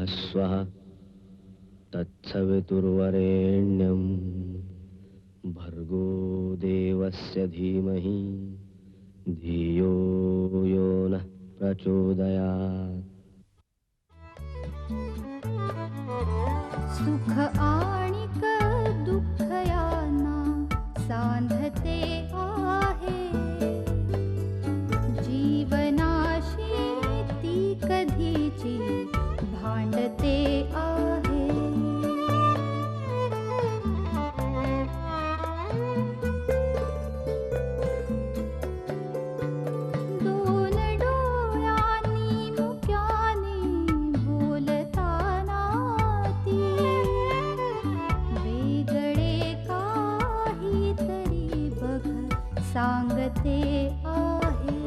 स्वः तत्सवितुर्वरेण्यं भर्गो देवस्य धीमहि धियो यो नः प्रचोदयात्। सुख आणिक दुःख यांना सांधते आहे, जीवनाशी ती कधीची भांडते आहे। दोन डोळ्यांनी मुक्याने बोलताना ती वेगळे काहीतरी बघ सांगते आहे।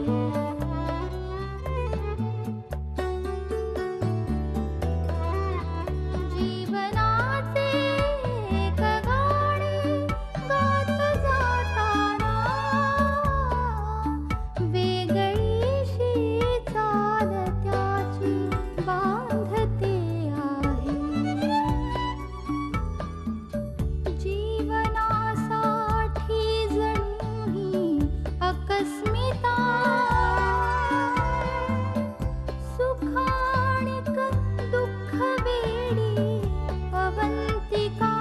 जीवनाचे एक गाणे गात जाताना वेगळीशी चाल त्याची बांधते आहे। जीवनासाठी जणू ही अकस्मिता, सुखाणिक दुःख वेडी अवंतिका।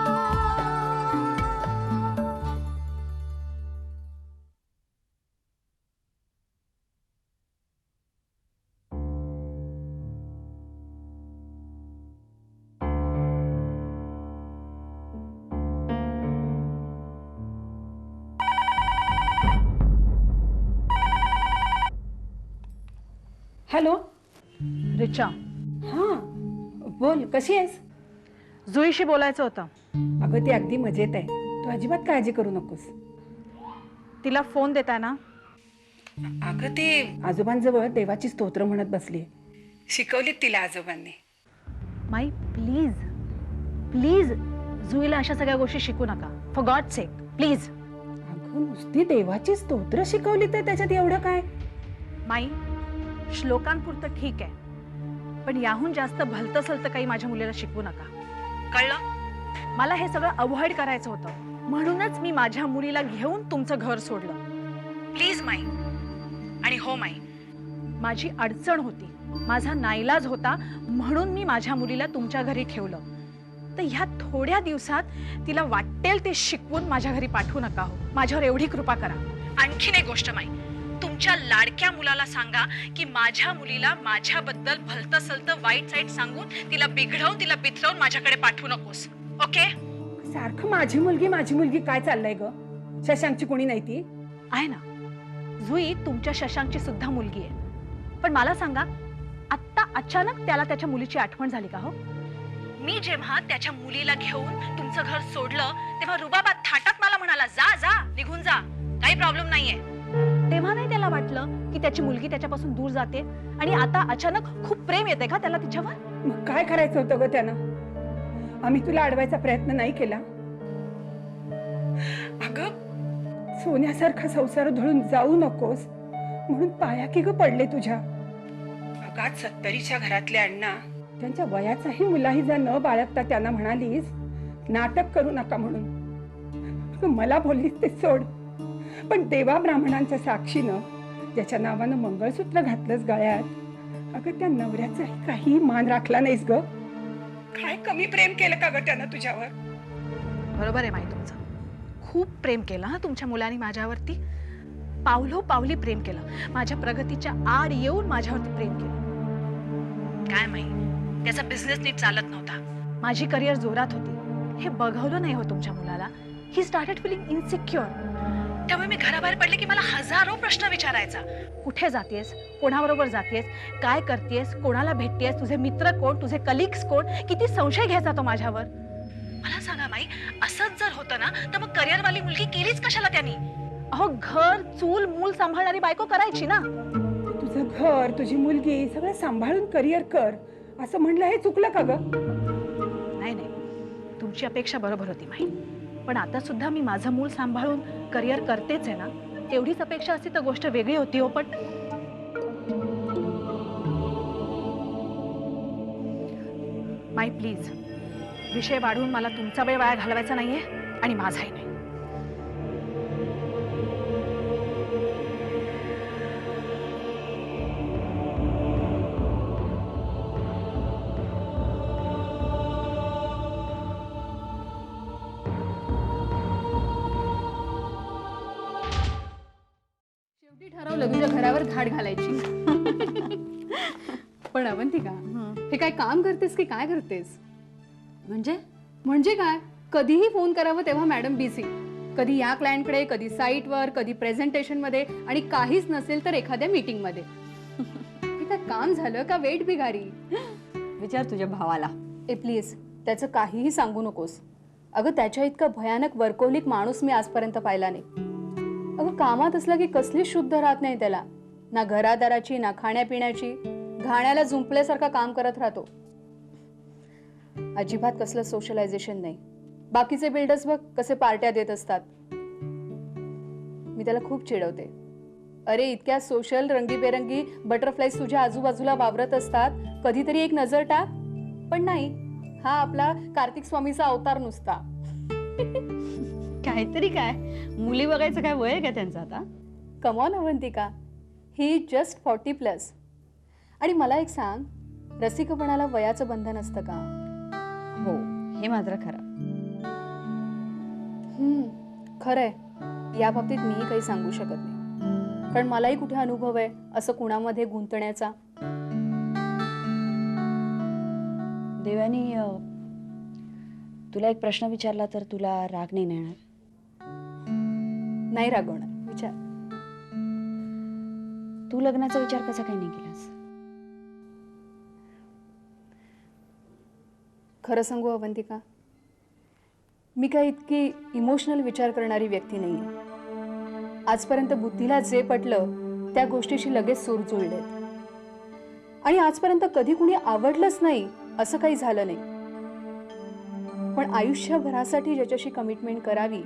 हॅलो. रिचा, हां बोल, कशी आहेस? जुईशी बोलायचं होतं. अगं ती अगदी मजेत आहे, तू अजिबात काळजी करू नकोस. तिला फोन देताय ना? अगं ते आजोबांजवळ देवाची स्तोत्र म्हणत बसली, शिकवलीत तिला आजोबांनी. माई प्लीज प्लीज जुईला अशा सगळ्या गोष्टी शिकू नका, फॉर गॉड सेक प्लीज. अगं नुसती देवाची स्तोत्र शिकवली तर त्याच्यात एवढं काय? माई, श्लोकांपुरतं ठीक आहे, पण याहून जास्त भलतं सलतं काही माझ्या मुलीला शिकवू नका, कळलं? मला हे सगळं अवॉइड करायचं होतं, म्हणूनच मी माझ्या मुलीला घेऊन तुमचं घर सोडलं. प्लीज माई. आणि हो माई, माझी अडचण होती, माझा नाईलाज होता, म्हणून मी माझ्या मुलीला तुमच्या घरी ठेवलं. तर ह्या थोड्या दिवसात तिला वाटेल ते शिकवून माझ्या घरी पाठवू नका हो. माझ्यावर एवढी कृपा करा. आणखीन एक गोष्ट माई, तुमच्या लाडक्या मुलाला सांगा की माझ्या मुलीला माझ्याबद्दल भलतं सलतं वाईट साईट सांगून तिला बिघडवून तिला बिथरवून माझ्याकडे पाठवू नकोस, ओके? सारखं माझी मुलगी काय चाललंय ग? शशांकची कोणी नाही ती? आहे ना, जुई तुमच्या शशांकची सुद्धा मुलगी आहे. पण मला सांगा, आत्ता अचानक त्याला त्याच्या मुलीची आठवण झाली का हो? मी जेव्हा त्याच्या मुलीला घेऊन तुमचं घर सोडलं तेव्हा रुबाबात थाटात मला म्हणाला, जा जा निघून जा, काही प्रॉब्लेम नाहीये. तेव्हा नाही त्याला वाटलं की त्याची मुलगी त्याच्यापासून दूर जाते आणि आता अचानक खूप प्रेम येते का त्याला तिच्यावर? मग काय करायचं होतं ग त्यानं? आम्ही तुला अडवायचा प्रयत्न नाही केला. अगं सोन्यासारखा संसार धुळून जाऊ नकोस म्हणून पाया की ग पडले तुझ्या. अगात 70च्या घरातले अण्णा त्यांच्या वयाचाही मुलाहिजा न बाळगता त्यांना म्हणालीस नाटक करू नका म्हणून. मला बोललीस ते सोड, पण देवा ब्राह्मणांच्या साक्षीनं ज्याच्या नावानं मंगळसूत्र घातलंस गळ्यात, अगं त्या नवऱ्याचाही काही मान राखला नाहीस ग. काय कमी प्रेम केलं का ग त्यानं तुझ्यावर? बरोबर आहे माई तुमचं, खूप प्रेम केलं हा तुमच्या मुलांनी माझ्यावरती. पावलोपावली प्रेम केलं, माझ्या प्रगतीच्या आड येऊन माझ्यावरती प्रेम केलं. काय माई, त्याचा बिझनेस नीट चालत नव्हता, माझी करिअर जोरात होती, हे बघवलं नाही हो तुमच्या मुलाला. He started feeling insecure. त्यामुळे मी घराबाहेर पडले की मला हजारो प्रश्न विचारायचा. कुठे जातेस, कोणाबरोबर जातेस, काय करतेस, कोणाला भेटतेस, तुझे मित्र कोण, तुझे कलिग्स कोण, किती संशय घ्यायचा तो माझ्यावर. मला सांगा माई, असंच जर होतं ना तर मग करिअरवाली मुलगी केलीच कशाला त्यांनी? अहो घर चूल मूल सांभाळणारी बायको करायची ना. तुझं घर, तुझी मुलगी सगळं सांभाळून करिअर कर असं म्हणलं, हे चुकलं का ग? नाही नाही, तुमची अपेक्षा बरोबर होती माई, पण आता सुद्धा मी माझं मूल सांभाळून करिअर करतेच आहे ना. तेवढीच अपेक्षा असती तर गोष्ट वेगळी होती हो. पण माई प्लीज, विषय वाढवून मला तुमचा वेळ वाया घालवायचा नाहीये आणि माझाही नाही. शेवटी ठरवलं तुझ्या घरावर घाट घालायची. पण अवंतिका, हे काय काम करतेस की काय करतेस? म्हणजे काय, कधीही फोन करावं तेव्हा मॅडम बिझी, कधी या क्लायंटकडे, कधी साईटवर, कधी प्रेझेंटेशन मध्ये, आणि काहीच नसेल तर एखाद्या मीटिंग मध्ये. हे काय काम झालं का वेट बिगारी? विचार तुझ्या भावाला. ए प्लीज, त्याचं काहीही सांगू नकोस. अगं, त्याच्या इतका भयानक वर्कोलिक माणूस मी आजपर्यंत पाहिला नाही. अगं, कामात असलं की कसली शुद्ध राहत नाही त्याला, ना घरादाराची ना खाण्यापिण्याची, घाण्याला जुंपल्यासारखं काम करत राहतो. अजिबात कसलं सोशलायझेशन नाही. बाकीचे बिल्डर्स बघ कसे पार्ट्या देत असतात. मी त्याला खूप चिडवते. अरे, इतक्या सोशल रंगीबेरंगी बटरफ्लाईज तुझ्या आजूबाजूला वावरत असतात, कधीतरी एक नजर टाक. पण नाही, हा आपला कार्तिक स्वामीचा अवतार नुसता. काहीतरी काय, मुली बघायचं काय वय आहे का त्यांचं आता? Come on Avantika, he just 40+. आणि मला एक सांग, रसिकपणाला वयाचं बंधन असतं का? हो, हे मात्र खरं. खरंय. या बाबतीत मीही काही सांगू शकत नाही, कारण मलाही कुठे अनुभव आहे असं कुणामध्ये गुंतण्याचा. देवानी, तुला एक प्रश्न विचारला तर तुला राग नाही येणार? नाही रागवणार, विचार. तू लग्नाचा विचार कसा काही नाही केलास? खरं सांगू अवंतिका, मी काय इतकी इमोशनल विचार करणारी व्यक्ती नाहीये. आजपर्यंत बुद्धीला जे पटलं त्या गोष्टीशी लगेच सूर जुळलेत. आणि आजपर्यंत कधी कुणी आवडलंच नाही असं काही झालं नाही. पण आयुष्यभरासाठी ज्याच्याशी कमिटमेंट करावी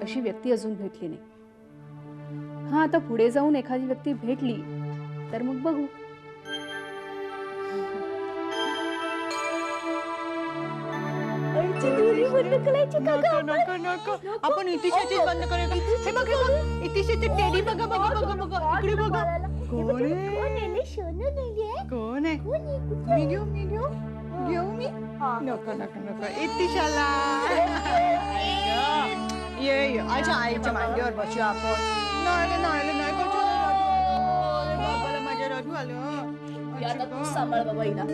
अशी व्यक्ती अजून भेटली नाही. हा, आता पुढे जाऊन एखादी व्यक्ती भेटली तर मग बघू. आपण इतिशाची बंद करूया. हे बघ, हे बघ, इतिशाची टेडी बघा बघा बघा बघा, इकडे बघा. कोण आहे? मी घेऊ मी. नको नको नको, इतिशाला. ये आईच्या मांडीवर बसू आपण. नाही बाबाला माझ्या रडू आलं. सांभाळ बाबा हिला.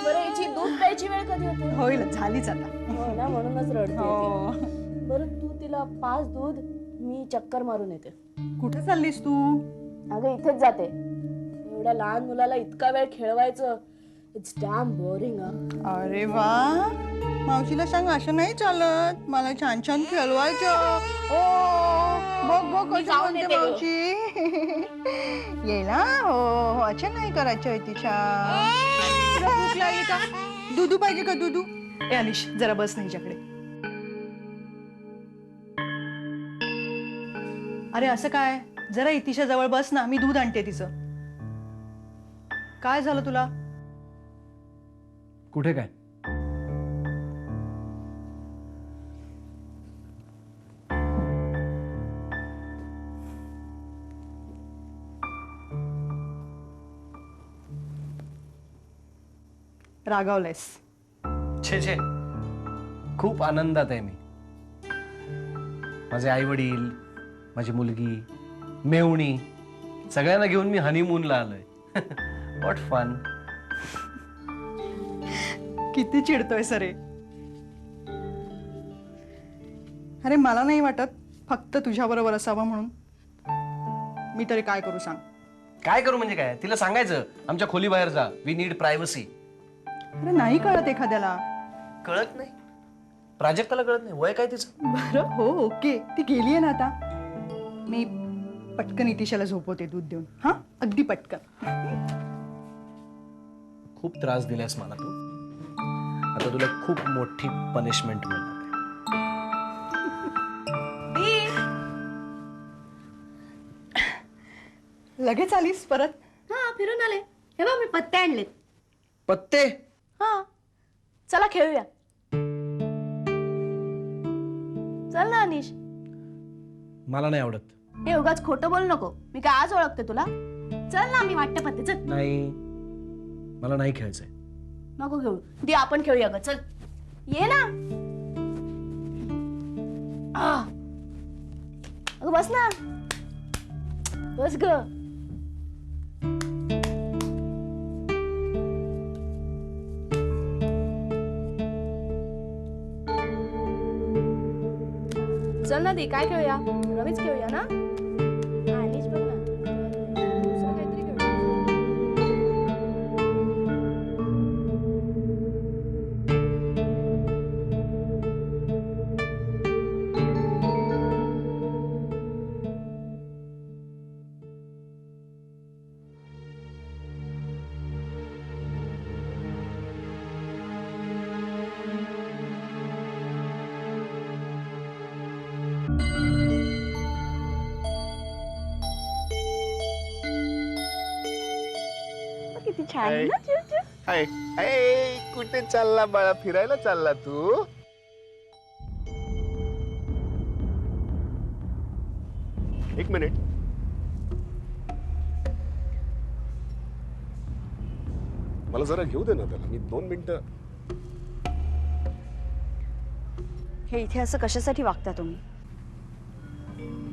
बरं, याची दूध प्यायची वेळ कधी होते? होईल, झालीच आता. हो ना, म्हणूनच रडते हो. ती. बरं, तू तिला 5 दूध, मी चक्कर मारून येते. कुठे चाललीस तू? अगं, इथेच जाते. एवढ्या लहान मुलाला इतका वेळ खेळवायचं, इट्स डॅम बोरिंग. अरे वा, मावशीला सांग असं नाही चालत, मला छान छान खेळवायचं. ओ बघ बघ कशी जाऊन म्हणते येते. मावशी. ये ना. हो, अच्छा नाही करायचं आहे तिच्या. तुला भूक लागली का? दुधू पाहिजे का? दुधू. ए अनिश, जरा बस ना हिच्याकडे. अरे असं काय, जरा इतिशा जवळ बस ना, मी दूध आणते तिचं. काय झालं तुला? कुठे काय? रागावलंयस? छे छे, खूप आनंदात आहे मी. माझे आई वडील, माझी मुलगी, मेवणी, सगळ्यांना घेऊन मी हनीमूनला आलोय. What fun. किती चिडतोय सरे. अरे मला नाही वाटत फक्त तुझ्या बरोबर असावं म्हणून. मी तरी काय करू सांग? काय करू म्हणजे काय? तिला सांगायचं आमच्या खोली बाहेर जा, वी नीड प्रायव्हसी. अरे नाही कळत एखाद्याला. कळत नाही? प्राजक्ताला कळत नाही? वय काय तिचं? बरं, हो, ओके, ती गेलीये ना आता. मी पटकन इतिशाला झोपवते दूध देऊन. हा, अगदी पटकन. खूप त्रास दिलास मला तू. आता तुला खूप मोठी पनिशमेंट मिळणार. लगेच आलीस परत? हा, फिरून आले. हे बघ, मी पत्ते आणलेत. पत्ते? हा चला खेळूया. चल ना अनिश. मला नाही आवडत. हे उगाच खोटं बोल नको. मी काय आज ओळखते तुला? चल ना, मी वाटते पत्ते. चल. नाही, मला नाही खेळायचंय. नको खेळू दे, आपण खेळूया ग. चल ये ना. अगं बस ना, बस ग. चल ना दी, काय खेळूया? रवीच खेळूया ना. अनिश बघ ना, दुसरं काहीतरी खेळूया. किती छान आहे ना चिवचिव. हाय हाय, कुठे चालला बाळा? फिरायला चालला तू? एक मिनिट. मला जरा घेऊ दे ना त्याला. मी 2 मिनिटं. हे इथे असं कशासाठी वागता तुम्ही?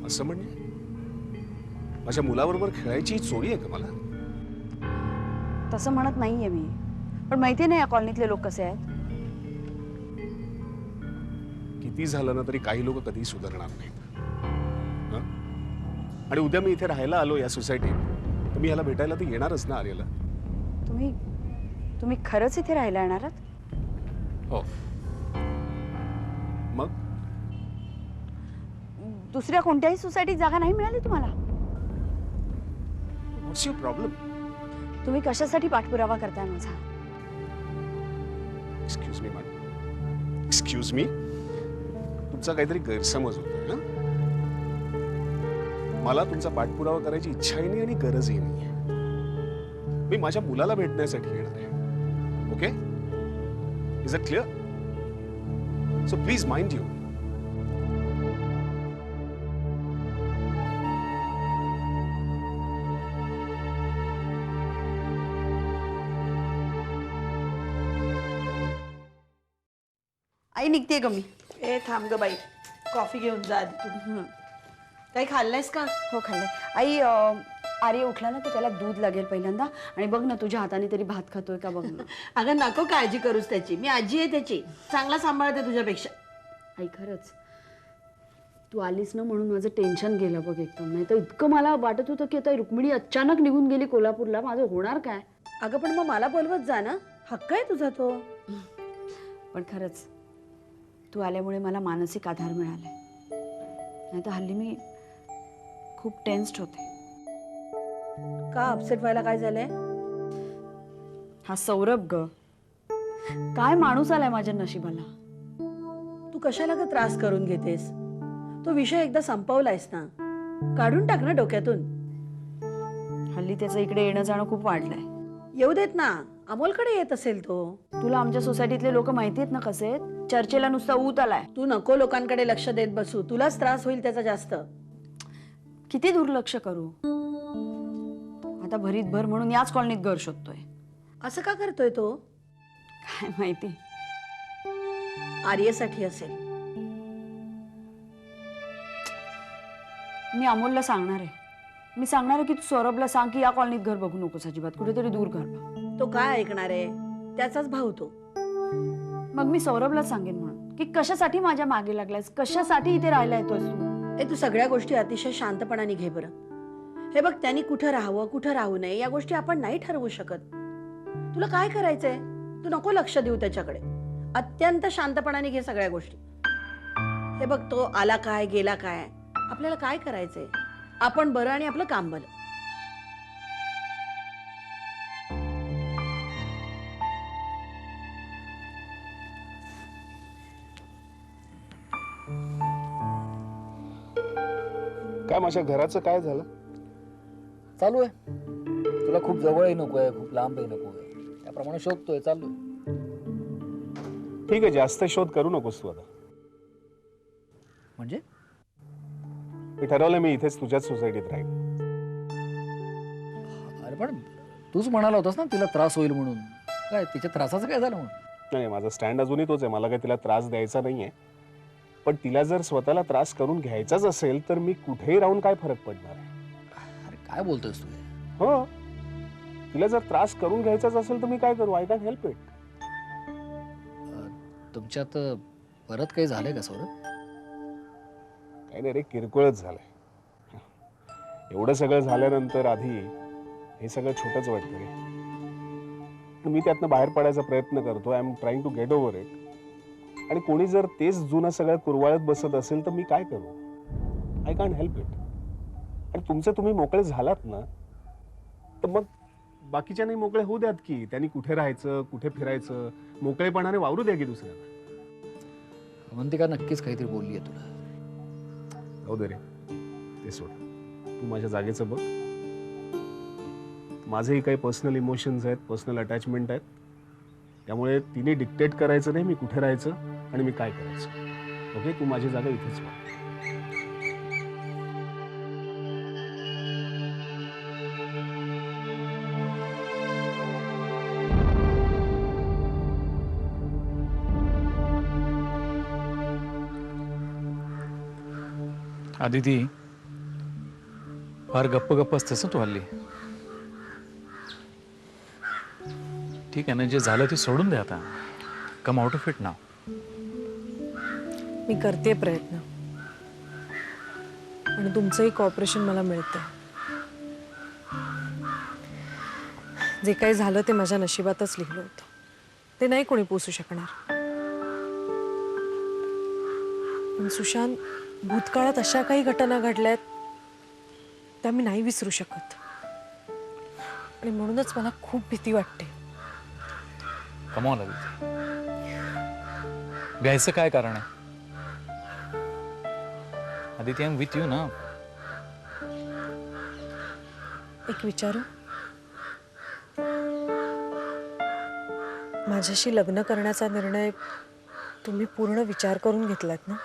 असं म्हणजे माझ्या मुलाबरोबर खेळायची चोरी आहे का मला? तसं म्हणत नाहीये मी, पण माहिती नाही या कॉलनीतले लोक कसे आहेत. किती झालं ना तरी काही लोक कधी सुधारणार नाहीत. हं? आणि उद्या मी इथे राहायला आलो या सोसायटीत, तर मी ह्याला भेटायला तर येणारच ना आर्याला. तुम्ही खरंच इथे राहायला येणार आहात? हो. मग दुसऱ्या कोणत्याही सोसायटीत जागा नाही मिळाली तुम्हाला? व्हॉट्स युअर प्रॉब्लेम? तुम्ही कशासाठी पाठपुरावा करताय माझा? Excuse me madam, excuse me. तुमचा काहीतरी गैरसमज होतोय ना. मला तुमचा पाठपुरावा करायची इच्छाही नाही आणि गरजही नाही. मी माझ्या मुलाला भेटण्यासाठी येणार आहे. Okay, is it clear? So please mind you. आई निघते ग मी. ए थांब ग बाई, कॉफी घेऊन जा आधी तू. काही खाल्लंयस का? हो खाल्ले. आई आर्य उठला ना तर त्याला दूध लागेल पहिल्यांदा, आणि बघ ना तुझ्या हाताने तरी भात खातोय का बघ ना. अगं नको काळजी करूस त्याची, मी आजी आहे त्याची. चांगला सांभाळते तुझ्यापेक्षा. आई खरंच तू आलीस ना म्हणून माझं टेन्शन गेलं बघ एकदम. नाही तर इतकं मला वाटत होतं की आता रुक्मिणी अचानक निघून गेली कोल्हापूरला, माझं होणार काय. अगं पण मग मला बोलवत जा ना, हक्क आहे तुझा तो. पण खरंच तू आल्यामुळे मला मानसिक आधार मिळालाय. नाही तर हल्ली मी खूप टेन्स्ड होते. का अपसेट व्हायला काय झालंय? हा सौरभ ग, काय माणूस आलाय माझ्या नशिबाला. तू कशाला ग त्रास करून घेतेस? तो विषय एकदा संपवलायस ना, काढून टाक ना डोक्यातून. हल्ली त्याचं इकडे येणं जाणं खूप वाढलंय. येऊ देत ना, अमोलकडे येत असेल तो. तुला आमच्या सोसायटीतले लोक माहिती आहेत ना कसे आहेत. चर्चेला नुसता ऊत आलाय. तू नको लोकांकडे लक्ष देत बसू, तुलाच त्रास होईल त्याचा जास्त. किती दुर्लक्ष करू. आता भरीत भर म्हणून याच कॉलनीत घर शोधतोय. असं का करतोय तो? काय माहिती. आर्यसाठी असेल. मी अमोलला सांगणार आहे. मी सांगणार आहे की तू सौरभला सांग की या कॉलनीत घर बघू नकोस अजिबात, कुठेतरी दूर घर बघ. तो काय ऐकणार आहे? त्याचाच भाऊ तो. मग मी सौरभला सांगेन म्हणून की कशासाठी माझ्या मागे लागलायस, कशासाठी इथे राहायला येतोयस तू. तू सगळ्या गोष्टी अतिशय शांतपणाने घे बरं. हे बघ, त्यांनी कुठं राहावं कुठं राहू नये या गोष्टी आपण नाही ठरवू शकत. तुला काय करायचंय? तू नको लक्ष देऊ त्याच्याकडे. अत्यंत शांतपणाने घे सगळ्या गोष्टी. हे बघ, तो आला काय गेला काय, आपल्याला काय करायचंय? आपण बरं आणि आपलं काम भलं. काय माझ्या घराचं काय झालं? चालू आहे. तुला खूप जवळही नको आहे, खूप लांबही नको आहे. त्याप्रमाणे शोधतोय, चाललोय. ठीक आहे, जास्त शोध करू नकोस तू आता. म्हणजे मी ठरवलं मी इथेच तुझ्याच सोसायटीत राहील. अरे पण तूच म्हणाला होतास ना तिला त्रास होईल म्हणून. काय तिच्या त्रासाचं काय झालं म्हणून? नाही, माझा स्टँड अजूनही तोच आहे. मला काही तिला त्रास द्यायचा नाहीये. पण तिला जर स्वतःला त्रास करून घ्यायचाच असेल तर मी कुठेही राहून काय फरक पडणार आहे? अरे काय बोलतोयस तू? हो, तिला जर त्रास करून घ्यायचाच असेल तर मी काय करू? I can help it. तुमच्यात परत काही झालंय का सौरभ? काही नाही रे, किरकोळच झालंय. एवढं सगळं झाल्यानंतर आधी हे सगळं छोटंच वाटतं रे. पण मी त्यातनं बाहेर पडायचा प्रयत्न करतो. I am trying to get over it. आणि कोणी जर तेच जुनं सगळं कुरवाळत बसत असेल तर मी काय करू? I can't help it. आणि तुमचे तुम्ही मोकळे झालात ना तर मग बाकीच्याने मोकळे होऊ द्यात की. त्यांनी कुठे राहायचं, कुठे फिरायचं, मोकळेपणाने वावरू द्या की दुसऱ्याला. अवंतिका नक्कीच काहीतरी बोलली आहे तुला. जाऊ दे रे, ते सोड. तू माझ्या जागेचं बघ. माझेही काही पर्सनल इमोशन्स आहेत, पर्सनल अटॅचमेंट आहेत. त्यामुळे तिने डिक्टेट करायचं नाही मी कुठे राहायचं आणि मी काय करायचं. ओके, तू माझी जागा इथेच बघ. आदिती, फार गप्प गप्प असतेस ना तू हल्ली. ठीक आहे ना, जे झालं ते सोडून दे आता. Come out of it now. मी करते प्रयत्न आणि तुमचंही कॉपरेशन मला मिळतं. जे काही झालं ते माझ्या नशिबातच लिहिलं होतं. ते नाही कोणी पुसू शकणार. पण सुशांत, भूतकाळात अशा काही घटना घडल्यात त्या मी नाही विसरू शकत. आणि म्हणूनच मला खूप भीती वाटते. कमाल आदिती, घ्यायचं काय कारण आहे? Aditi, I am with you ना. एक विचारू? माझ्याशी लग्न करण्याचा निर्णय तुम्ही पूर्ण विचार करून घेतलात ना?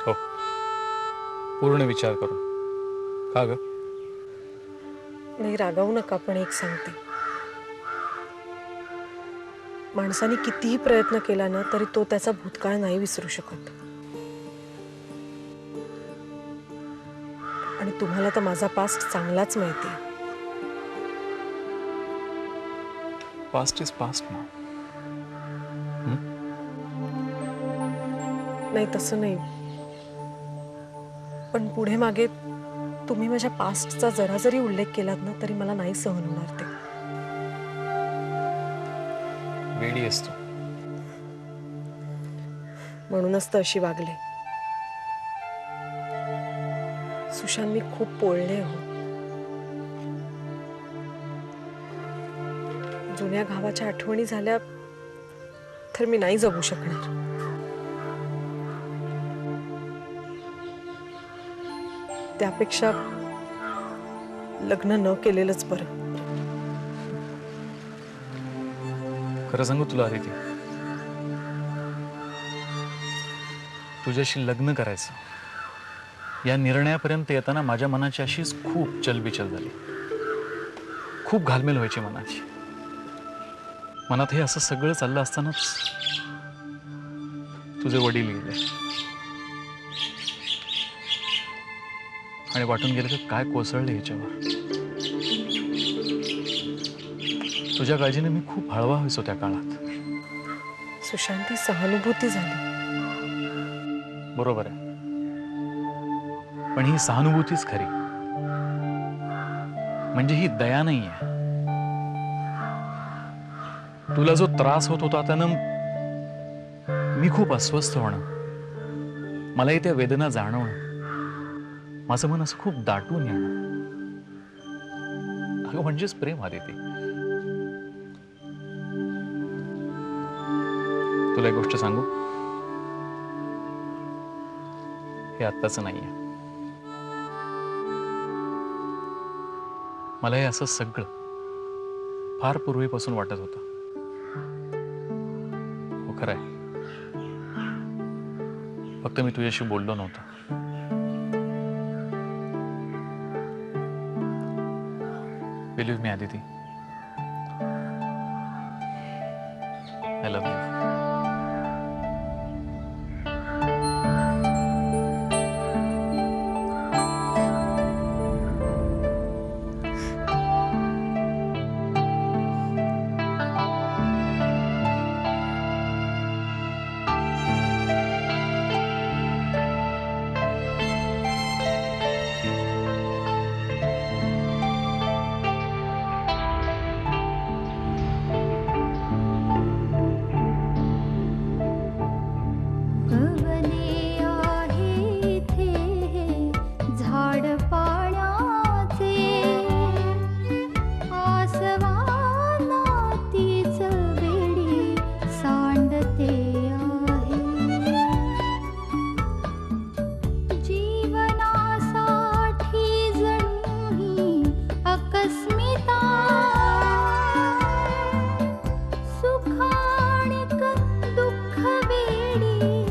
हो, पूर्ण विचार करून. का ग? नाही, रागावू नका, पण एक सांगते. माणसाने कितीही प्रयत्न केला ना तरी तो त्याचा भूतकाळ नाही विसरू शकत. आणि तुम्हाला तर माझा पास्ट चांगलाच माहिती आहे. पास्ट इज पास्ट ना. नाही, तसं नाही. पण पुढे मागे तुम्ही माझ्या पास्टचा जरा जरी उल्लेख केलात ना तरी मला नाही सहन होणार ते. वेडी असतो म्हणूनच तर अशी वागले. सुशांत, मी खूप पोळले हो. जुन्या गावाच्या आठवणी झाल्या तर मी नाही जगू शकणार. त्यापेक्षा लग्न न केलेलंच बरं. खरं सांगू तुला आदिती, तुझ्याशी लग्न करायचं या निर्णयापर्यंत येताना माझ्या मनाची अशीच खूप चलबिचल झाली. खूप घालमेल व्हायची मनाची. मनात हे असं सगळं चाललं असतानाच तुझे वडील गेले आणि वाटून गेले की काय कोसळले ह्याच्यावर. तुझ्या काळजीने मी खूप हळवा व्हायचो त्या काळात. सुशांत, ही सहानुभूती झाली. बरोबर आहे, पण ही सहानुभूतीच खरी. म्हणजे ही दया नाही आहे. तुला जो त्रास होत होता त्यानं मी खूप अस्वस्थ होणं, मलाही त्या वेदना जाणवणं, माझं मन असं खूप दाटून येणं, अगं म्हणजेच प्रेम आदिती. तुला एक गोष्ट सांगू, हे आत्ताचं नाहीये. मला हे असं सगळं फार पूर्वीपासून वाटत होतं. हो खरंय, फक्त मी तुझ्याशी बोललो नव्हतो. Believe me Aditi, I love you. कवने आहे थे झाड पाण्याचे आसवाना तीच वेडी सांडते आहे. जीवनासाठी जणू ही अकस्मिता सुखाणिक दुःख वेडी